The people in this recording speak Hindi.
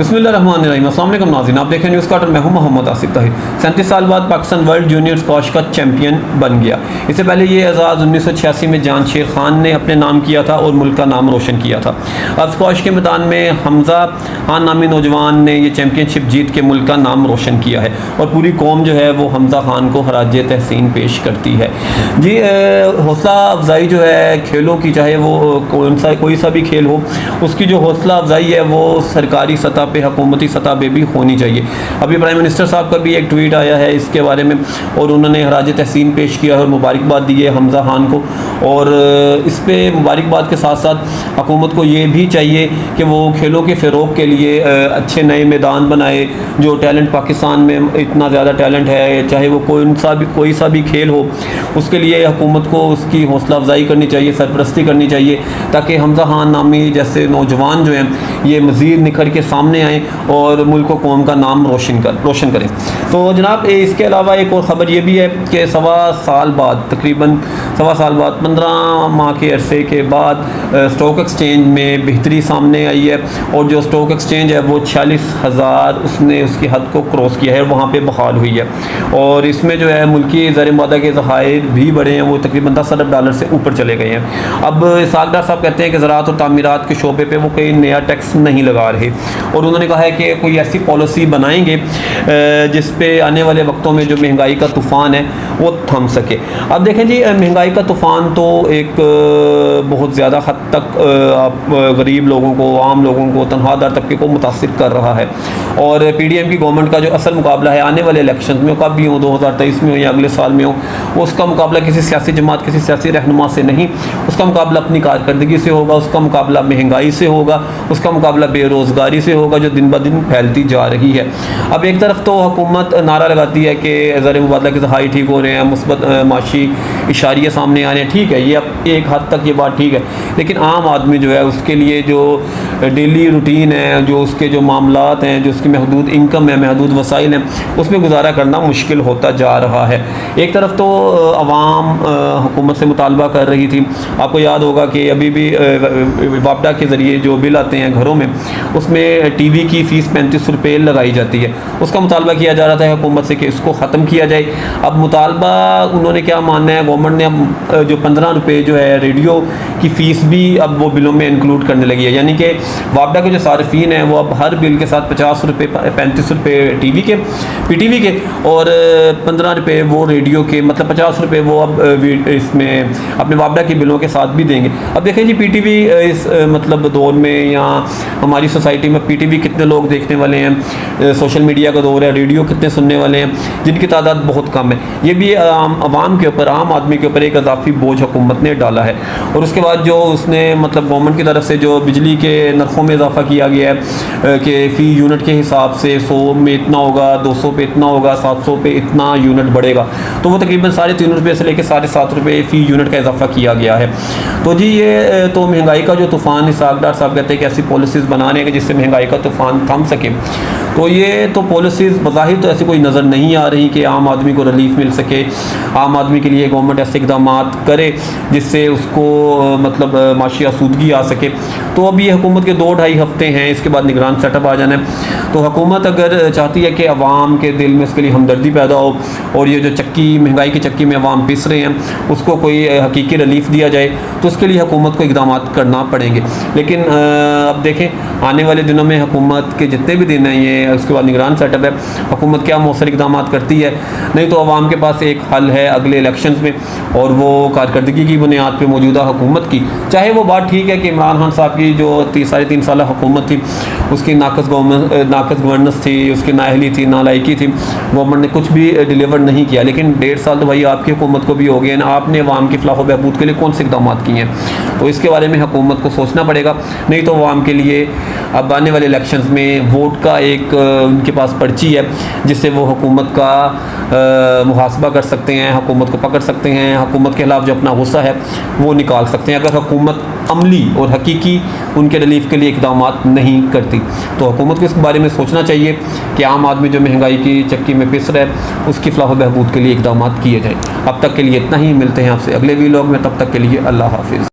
बिस्मिल्लाहिर्रहमानिर्रहीम। अस्सलाम वालेकुम नाज़रीन, आप देखें न्यूज़ कार्टन, मैं हूं मोहम्मद आसिफ ताहिर। 37 साल बाद पाकिस्तान वर्ल्ड जूनियर स्क्वाश का चैंपियन बन गया। इससे पहले ये एजाज़ 1986 में जांशेर खान ने अपने नाम किया था और मुल्क का नाम रोशन किया था। अब स्क्वाश के मैदान में हमजा खान नामी नौजवान ने ये चैंपियनशिप जीत के मुल्क का नाम रोशन किया है और पूरी कौम जो है वो हमजा खान को खराज तहसीन पेश करती है। जी, हौसला अफजाई जो है खेलों की, चाहे वो कोई सा भी खेल हो, उसकी जो हौसला अफजाई है वो सरकारी सतह पे, हुकूमती सतह पे भी होनी चाहिए। अभी प्राइम मिनिस्टर साहब का भी एक ट्वीट आया है इसके बारे में और उन्होंने खराज तहसीन पेश किया है और मुबारकबाद दी है हमजा खान को। और इस पर मुबारकबाद के साथ साथ हुकूमत को ये भी चाहिए कि वो खेलों के फ़रोग़ के लिए अच्छे नए मैदान बनाए। जो टैलेंट पाकिस्तान में इतना ज़्यादा टैलेंट है, चाहे वो कोई सा भी खेल हो, उसके लिए हुकूमत को उसकी हौसला अफजाई करनी चाहिए, सरपरस्ती करनी चाहिए, ताकि हमजा खान नामी जैसे नौजवान जो हैं ये मज़ीद निखर के सामने आएँ और मुल्क व कौम का नाम रोशन करें। तो जनाब, इसके अलावा एक और ख़बर ये भी है कि तकरीबन सवा साल बाद 15 माह के अरसे के बाद स्टॉक एक्सचेंज में बेहतरी सामने आई है और जो स्टॉक एक्सचेंज है वो 46,000 उसकी हद को क्रॉस किया है, वहाँ पे बहाल हुई है। और इसमें जो है मुल्की ज़र मुआदा के ज़खायर भी बढ़े हैं, वो तकरीबन $10 अरब से ऊपर चले गए हैं। अब इसहाक डार साहब कहते हैं कि ज़राअत और तामीरात के शोबे पे वो कोई नया टैक्स नहीं लगा रहे और उन्होंने कहा है कि कोई ऐसी पॉलिसी बनाएंगे जिस पे आने वाले वक्तों में जो महंगाई का तूफ़ान है वो थम सके। अब देखें जी, महंगाई का तूफ़ान तो एक बहुत ज़्यादा हद तक गरीब लोगों को, आम लोगों को, तनख्वाहदार तबके को मुतासिर कर रहा है। और PDM की गवर्नमेंट का जो असल मुकाबला है आने वाले इलेक्शन में, कब भी हो, 2023 में हो या अगले साल में हो, उसका मुकाबला किसी सियासी जमात, किसी सियासी रहनुमा से नहीं, उसका मुकाबला अपनी कारकर्दगी से होगा, उसका मुकाबला महंगाई से होगा, उसका मुकाबला बेरोज़गारी से होगा जो दिन ब दिन फैलती जा रही है। अब एक तरफ तो हुकूमत नारा लगाती है कि ज़र मुबादला के ज़खायर ठीक हो रहे हैं, मुस्बत माशी इशारे सामने आ रहे हैं, ठीक है, ये अब एक हद तक ये बात ठीक है, लेकिन आम आदमी जो है उसके लिए जो डेली रूटीन है, जो उसके जो मामलात हैं, जो उसकी महदूद इनकम है, महदूद वसाइल हैं, उसमें गुजारा करना मुश्किल होता जा रहा है। एक तरफ तो अवाम हुकूमत से मुतालबा कर रही थी, आपको याद होगा कि अभी भी वापडा के ज़रिए जो बिल आते हैं घरों में, उसमें TV की फ़ीस 35 रुपये लगाई जाती है। उसका मुतालबा किया जा रहा था हुकूमत से कि इसको ख़त्म किया जाए। अब मुतालबा उन्होंने क्या मानना है, गवर्नमेंट ने अब जो 15 रुपये जो है रेडियो की फ़ीस भी अब वो बिलों में इंक्लूड करने लगी है, यानी कि वापडा के जो सार्फिन हैं वो अब हर बिल के साथ 50 रुपये, 35 रुपये PTV के और 15 रुपये वो रेडियो के, मतलब 50 रुपये वो अब इसमें अपने वापडा के बिलों के साथ भी देंगे। अब देखें जी, PTV इस मतलब दौर में या हमारी सोसाइटी में PTV कितने लोग देखने वाले हैं, सोशल मीडिया का दौर है, रेडियो कितने सुनने वाले हैं, जिनकी तादाद बहुत कम है। ये भी आवाम के ऊपर, आम आदमी के ऊपर एक इजाफी बोझ हुकूमत ने डाला है। और उसके बाद जो उसने मतलब गवर्नमेंट की तरफ से जो बिजली के नरखों में इजाफा किया गया है कि फ़ी यूनिट के हिसाब से 100 में इतना होगा, 200 पे इतना होगा, 700 पे इतना यूनिट बढ़ेगा, तो वो तकरीबन 3.5 रुपये से लेकर 7.5 रुपये फ़ी यूनिट का इजाफा किया गया है। तो जी, ये तो महंगाई का जो तूफ़ान, इसहाक डार साहब कहते हैं कि ऐसी पॉलिसीज़ बनाने हैं कि जिससे महंगाई का तूफ़ान थम सके। तो ये तो पॉलिसीज़ बज़ाहिर तो ऐसी कोई नज़र नहीं आ रही कि आम आदमी को रिलीफ मिल सके, आम आदमी के लिए गवर्नमेंट ऐसे इक़दाम करे जिससे उसको मतलब माशी आसूदगी आ सके। तो अभी ये हुकूमत के 2-2.5 हफ्ते हैं, इसके बाद निगरान सेटअप आ जाना है। तो हुकूमत अगर चाहती है कि अवाम के दिल में उसके लिए हमदर्दी पैदा हो और ये जो महंगाई की चक्की में अवाम पिस रहे हैं उसको कोई हकीकी रिलीफ दिया जाए, तो उसके लिए हुकूमत को इक़दाम करना पड़ेंगे। लेकिन अब देखें, आने वाले दिनों में हुकूमत के जितने भी दिन हैं, ये उसके बाद निगरान सेटअप है, हुकूमत क्या मौसर इक़दाम करती है। नहीं तो अवाम के पास एक हल है अगले इलेक्शन में, और वो कारकर्दगी की बुनियाद पर मौजूदा हुकूमत की, चाहे वो बात ठीक है कि इमरान खान साहब की जो 3.5 साल हुकूमत थी उसकी नाकस गवर्नेंस थी, उसकी नाअहली थी, नालायकी थी, गवर्नमेंट ने कुछ भी डिलीवर नहीं किया। लेकिन 1.5 साल तो भाई आपकी हुकूमत को भी हो गए ना, आपने अवाम की फलाह व बहबूद के लिए कौन से इक़दाम किए हैं, तो इसके बारे में हुकूमत को सोचना पड़ेगा। नहीं तो अवाम के लिए अब आने वाले इलेक्शंस में वोट का एक उनके पास पर्ची है जिससे वो हुकूमत का मुहासबा कर सकते हैं, हुकूमत को पकड़ सकते हैं, हुकूमत के खिलाफ जो अपना गुस्सा है वो निकाल सकते हैं। अगर हुकूमत अमली और हकीकी उनके रिलीफ के लिए इक़दाम नहीं करती, तो हुकूमत को इस बारे में सोचना चाहिए कि आम आदमी जो महंगाई की चक्की में पिस रहा है उसकी फलाह व बहबूद के लिए इक़दाम किए जाएँ। अब तक के लिए इतना ही, मिलते हैं आपसे अगले वीलॉग में, तब तक के लिए अल्लाह हाफिज़।